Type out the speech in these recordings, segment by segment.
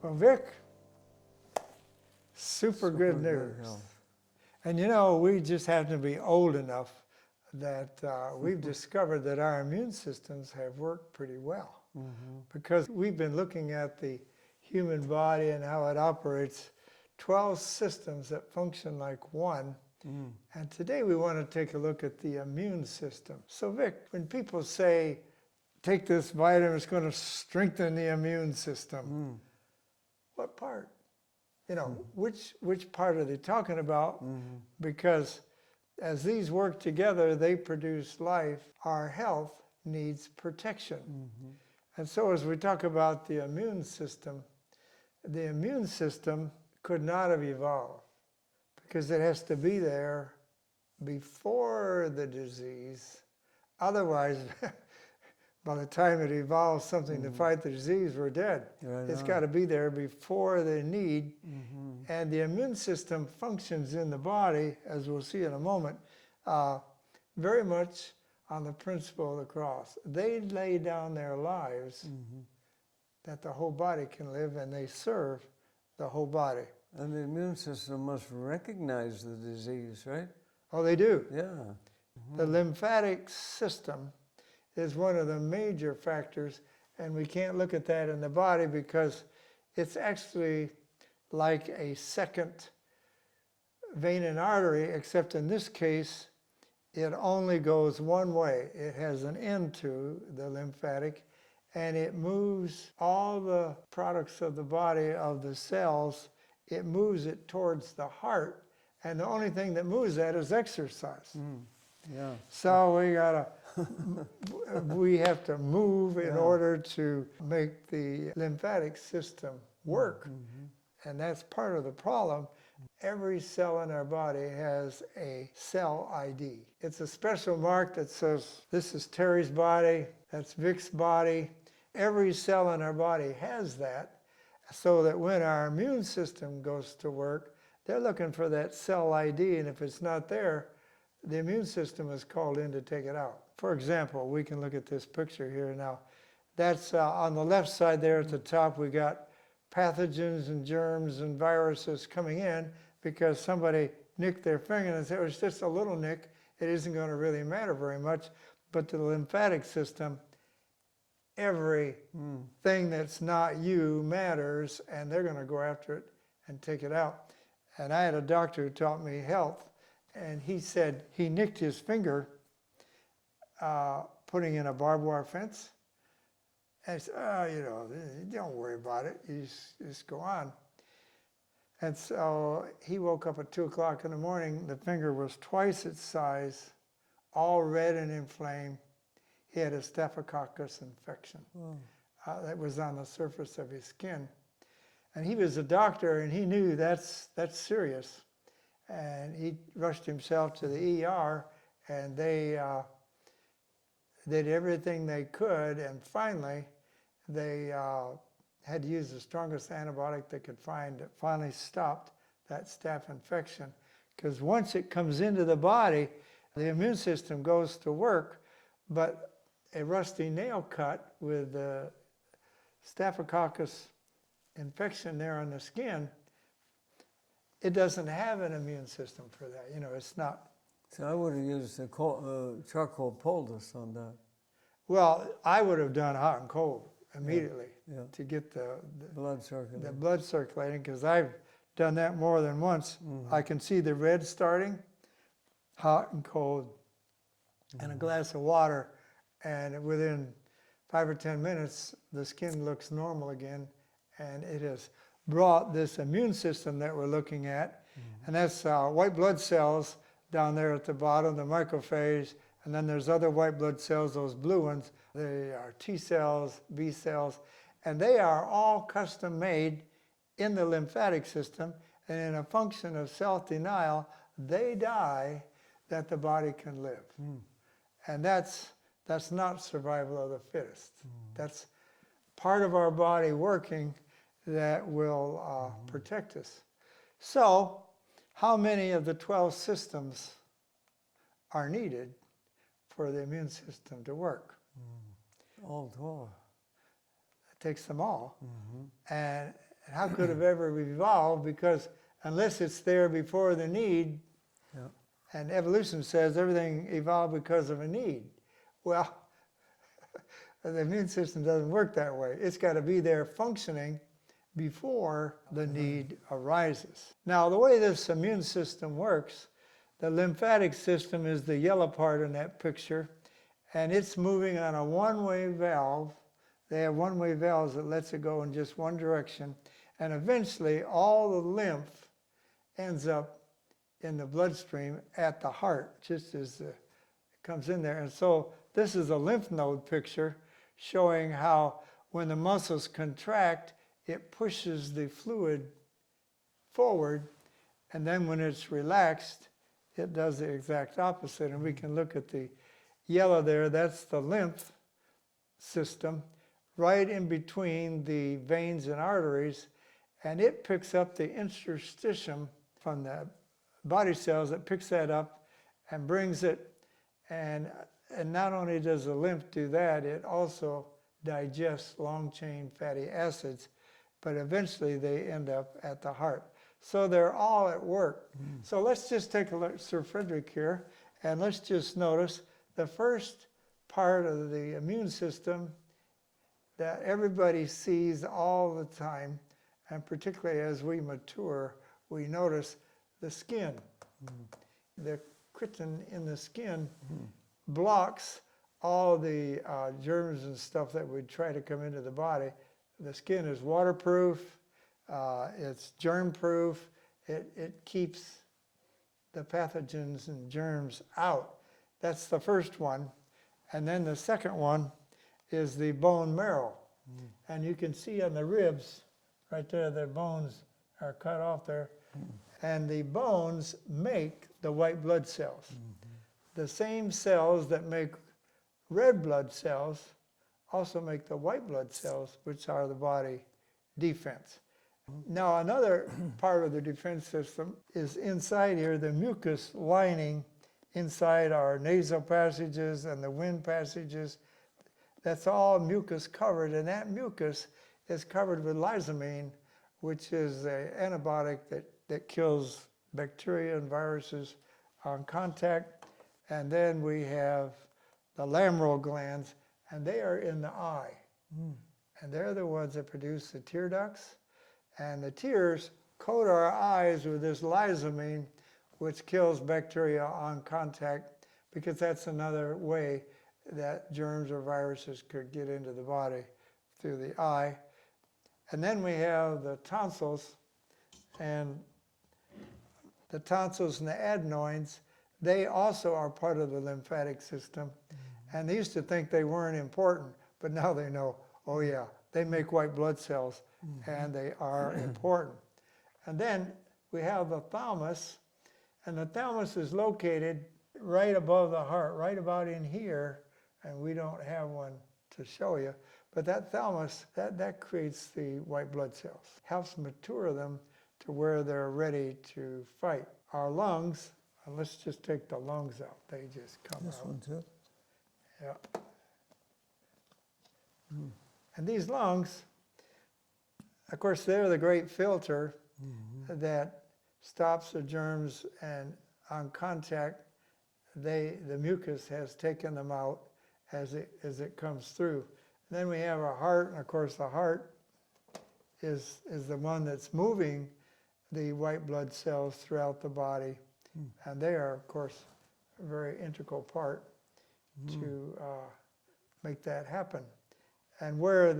Well, Vic, super good news. And you know, we just happen to be old enough that we've discovered that our immune systems have worked pretty well. Because we've been looking at the human body and how it operates, 12 systems that function like one. And today we want to take a look at the immune system. So Vic, when people say, take this vitamin, it's going to strengthen the immune system, what part? You know, which part are they talking about? Because as these work together, they produce life. Our health needs protection. And so as we talk about the immune system could not have evolved because it has to be there before the disease. Otherwise, by the time it evolves something to fight the disease, we're dead. It's got to be there before the need. And the immune system functions in the body, as we'll see in a moment, very much on the principle of the cross. They lay down their lives that the whole body can live, and they serve the whole body. And the immune system must recognize the disease, right? Oh, they do. Yeah. The lymphatic system is one of the major factors, and we can't look at that in the body because it's actually like a second vein and artery, except in this case, it only goes one way. It has an end to the lymphatic, and it moves all the products of the body, of the cells, it moves it towards the heart, and the only thing that moves that is exercise. So we have to move in order to make the lymphatic system work. And that's part of the problem. Every cell in our body has a cell ID. It's a special mark that says, this is Terry's body, that's Vic's body. Every cell in our body has that, so that when our immune system goes to work, they're looking for that cell ID, and if it's not there, the immune system is called in to take it out. For example, we can look at this picture here now. That's on the left side there at the top, we got pathogens and germs and viruses coming in because somebody nicked their finger and said, it was just a little nick, it isn't going to really matter very much. But to the lymphatic system, everything that's not you matters, and they're going to go after it and take it out. And I had a doctor who taught me health, and he said he nicked his finger putting in a barbed wire fence. And I said, oh, you know, don't worry about it. You just go on. And so he woke up at 2 o'clock in the morning. The finger was twice its size, all red and inflamed. He had a staphylococcus infection that was on the surface of his skin. And he was a doctor, and he knew that's serious. And he rushed himself to the ER, and they did everything they could, and finally they had to use the strongest antibiotic they could find that finally stopped that staph infection. Because once it comes into the body, the immune system goes to work, but a rusty nail cut with the staphylococcus infection there on the skin, it doesn't have an immune system for that. You know, it's not. So I would have used a charcoal poultice on that. Well, I would have done hot and cold immediately to get the blood circulating, because I've done that more than once. I can see the red starting, hot and cold, and a glass of water, and within 5 or 10 minutes, the skin looks normal again, and it has brought this immune system that we're looking at, and that's white blood cells down there at the bottom, the macrophage, and then there's other white blood cells, those blue ones. They are T cells, B cells, and they are all custom made in the lymphatic system, and in a function of self-denial, they die that the body can live. And that's not survival of the fittest. That's part of our body working that will protect us. So, how many of the 12 systems are needed for the immune system to work? All 12. It takes them all. And And how could it have ever evolved? Because unless it's there before the need, Yeah. and evolution says everything evolved because of a need. Well, the immune system doesn't work that way. It's got to be there functioning before the need arises. Now, the way this immune system works, the lymphatic system is the yellow part in that picture, and it's moving on a one-way valve. They have one-way valves that lets it go in just one direction, and eventually all the lymph ends up in the bloodstream at the heart, just as it comes in there. And so this is a lymph node picture showing how when the muscles contract, it pushes the fluid forward, and then when it's relaxed, it does the exact opposite. And we can look at the yellow there, that's the lymph system, right in between the veins and arteries, and it picks up the interstitium from the body cells. It picks that up and brings it, and not only does the lymph do that, it also digests long-chain fatty acids, but eventually they end up at the heart. So they're all at work. So let's just take a look at Sir Frederick here, and let's just notice the first part of the immune system that everybody sees all the time, and particularly as we mature, we notice the skin. The chitin in the skin blocks all the germs and stuff that would try to come into the body. The skin is waterproof, it's germ-proof, it keeps the pathogens and germs out. That's the first one. And then the second one is the bone marrow. And you can see on the ribs, right there, the bones are cut off there. And the bones make the white blood cells. The same cells that make red blood cells also make the white blood cells, which are the body defense. Now, another part of the defense system is inside here, the mucus lining inside our nasal passages and the wind passages. That's all mucus covered, and that mucus is covered with lysamine, which is an antibiotic that kills bacteria and viruses on contact. And then we have the lamellar glands, and they are in the eye. And they're the ones that produce the tear ducts. And the tears coat our eyes with this lysamine, which kills bacteria on contact, because that's another way that germs or viruses could get into the body, through the eye. And then we have the tonsils, and the tonsils and the adenoids, they also are part of the lymphatic system. And they used to think they weren't important, but now they know, oh yeah, they make white blood cells, and they are important. And then we have the thalamus, and the thalamus is located right above the heart, right about in here, and we don't have one to show you, but that thalamus, that creates the white blood cells, helps mature them to where they're ready to fight. Our lungs, let's just take the lungs out. They just come This out. one too. Yeah. And these lungs, of course, they're the great filter that stops the germs, and on contact, the mucus has taken them out as it comes through. And then we have our heart, and of course the heart is the one that's moving the white blood cells throughout the body. And they are, of course, a very integral part to make that happen. And where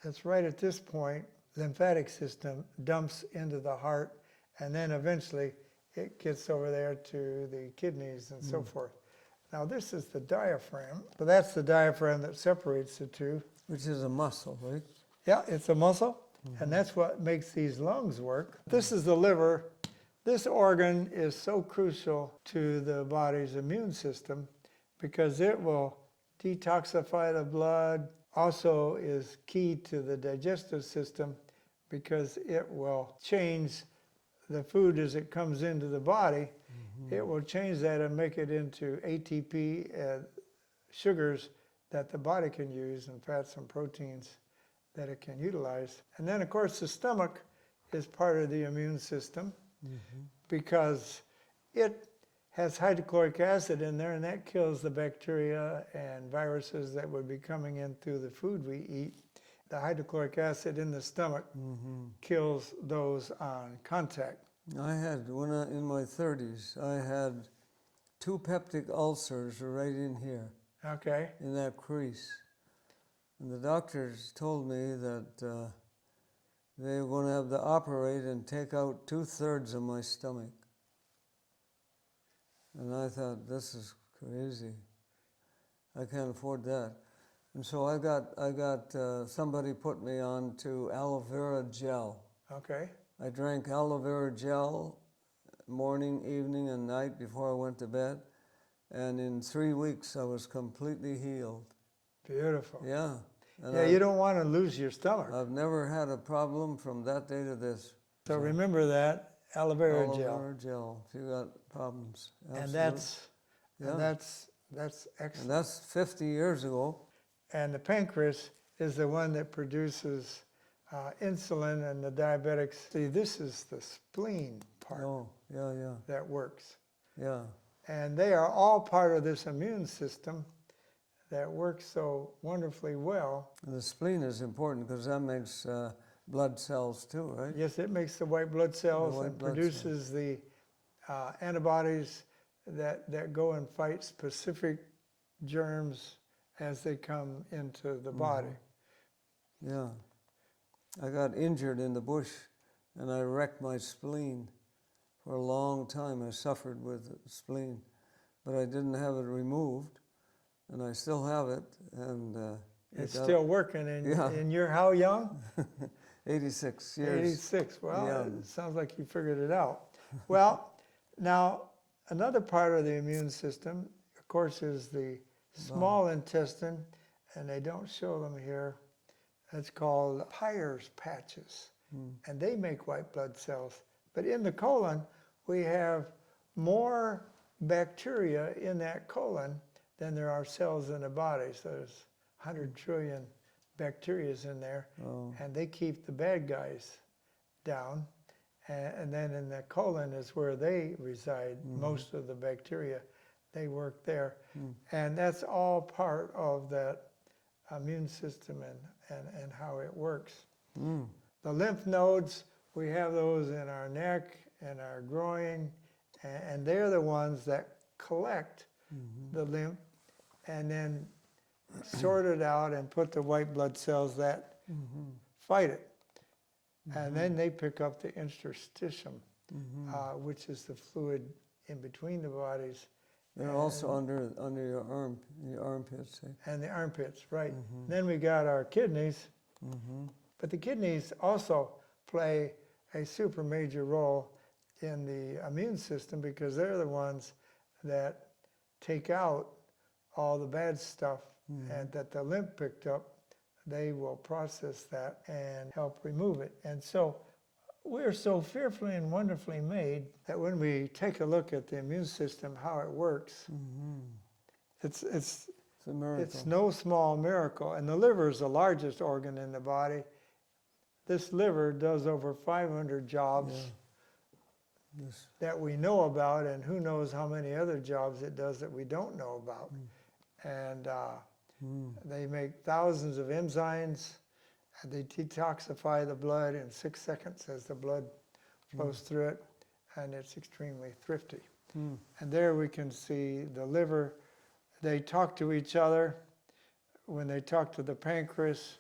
it's right at this point, lymphatic system dumps into the heart, and then eventually it gets over there to the kidneys and so forth. Now this is the diaphragm. So that's the diaphragm that separates the two. Which is a muscle, right? Yeah, it's a muscle, and that's what makes these lungs work. This is the liver. This organ is so crucial to the body's immune system because it will detoxify the blood, also is key to the digestive system because it will change the food as it comes into the body. It will change that and make it into ATP, sugars that the body can use, and fats and proteins that it can utilize. And then, of course, the stomach is part of the immune system because it has hydrochloric acid in there, and that kills the bacteria and viruses that would be coming in through the food we eat. The hydrochloric acid in the stomach kills those on contact. I had, in my 30s, I had 2 peptic ulcers right in here, Okay. in that crease. And the doctors told me that they were going to have to operate and take out 2/3 of my stomach. And I thought, this is crazy. I can't afford that. And so I got somebody put me on to aloe vera gel. Okay. I drank aloe vera gel morning, evening, and night before I went to bed. And in 3 weeks, I was completely healed. Beautiful. Yeah. And Yeah, you don't want to lose your stomach. I've never had a problem from that day to this. So remember that, aloe vera Aloe gel. vera gel, if you got problems. And Yeah. that's And excellent. that's 50 years ago. And the pancreas is the one that produces insulin, and the diabetics. See, this is the spleen part Oh, yeah. that works. Yeah. And they are all part of this immune system that works so wonderfully well. And the spleen is important because that makes blood cells too, right? Yes, it makes the white blood cells white and blood produces the antibodies that go and fight specific germs as they come into the body. Yeah. I got injured in the bush and I wrecked my spleen. For a long time I suffered with spleen, but I didn't have it removed, and I still have it. And It's still working, and you're how young? 86 years. 86. Well, young. it sounds like you figured it out. Well, now, another part of the immune system, of course, is the small intestine, and they don't show them here. It's called Peyer's patches, and they make white blood cells. But in the colon, we have more bacteria in that colon than there are cells in the body. So there's 100 trillion bacteria in there, and they keep the bad guys down. And then in the colon is where they reside, most of the bacteria. They work there. And that's all part of that immune system and how it works. The lymph nodes, we have those in our neck and our groin, and they're the ones that collect the lymph and then sort it out and put the white blood cells that fight it. And then they pick up the interstitium, which is the fluid in between the bodies. They're also under your armpits. Eh? And the armpits, right. Then we got our kidneys, but the kidneys also play a super major role in the immune system because they're the ones that take out all the bad stuff and that the lymph picked up. They will process that and help remove it. And so we're so fearfully and wonderfully made that when we take a look at the immune system, how it works, it's a miracle. It's no small miracle. And the liver is the largest organ in the body. This liver does over 500 jobs that we know about, and who knows how many other jobs it does that we don't know about. And they make thousands of enzymes, and they detoxify the blood in 6 seconds as the blood flows through it, and it's extremely thrifty. And there we can see the liver. They talk to each other when they talk to the pancreas,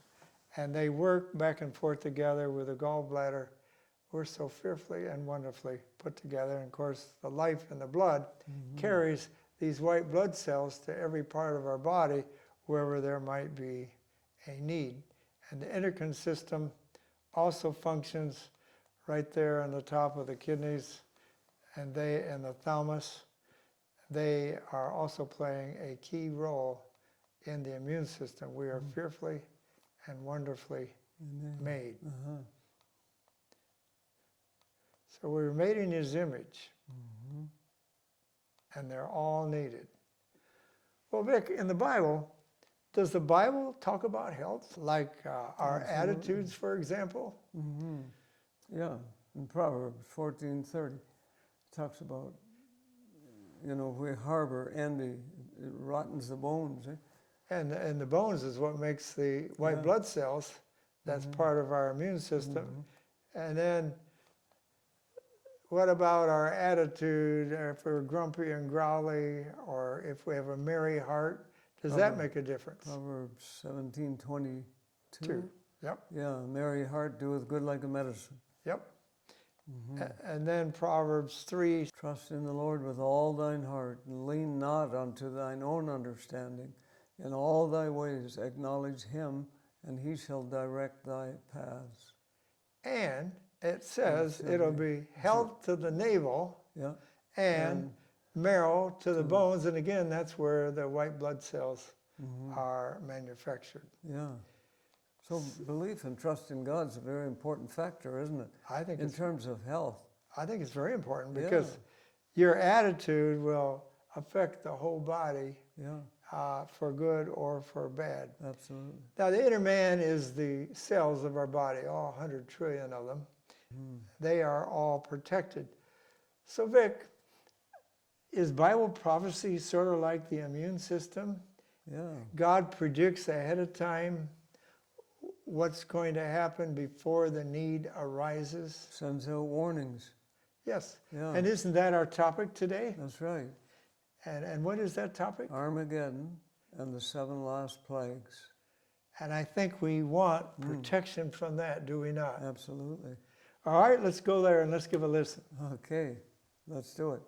and they work back and forth together with the gallbladder. We're so fearfully and wonderfully put together. And of course, the life in the blood carries these white blood cells to every part of our body wherever there might be a need. And the endocrine system also functions right there on the top of the kidneys, and the thalamus. They are also playing a key role in the immune system. We are fearfully and wonderfully made. So we were made in His image, and they're all needed. Well, Vic, in the Bible, Does the Bible talk about health, like our Absolutely. attitudes, for example? Mm-hmm. Yeah, in Proverbs 14:30, it talks about, we harbor envy, it rottens the bones. And the bones is what makes the white blood cells. That's part of our immune system. And then what about our attitude? If we're grumpy and growly, or if we have a merry heart, does that make a difference? Proverbs 17:22. Yep. Yeah, a merry heart doeth good like a medicine. Yep. And then Proverbs 3. Trust in the Lord with all thine heart, and lean not unto thine own understanding. In all thy ways acknowledge him, and he shall direct thy paths. And it says it'll be health to the navel and marrow to the bones. And again, that's where the white blood cells are manufactured. Yeah. So belief and trust in God is a very important factor, isn't it? I think in terms of health. I think it's very important because your attitude will affect the whole body for good or for bad. Absolutely. Now, the inner man is the cells of our body, all 100 trillion of them. They are all protected. So, Vic, is Bible prophecy sort of like the immune system? Yeah. God predicts ahead of time what's going to happen before the need arises. Sends out warnings. Yes. Yeah. And isn't that our topic today? That's right. And what is that topic? Armageddon and the 7 last plagues. And I think we want protection from that, do we not? Absolutely. All right, let's go there and let's give a listen. Okay, let's do it.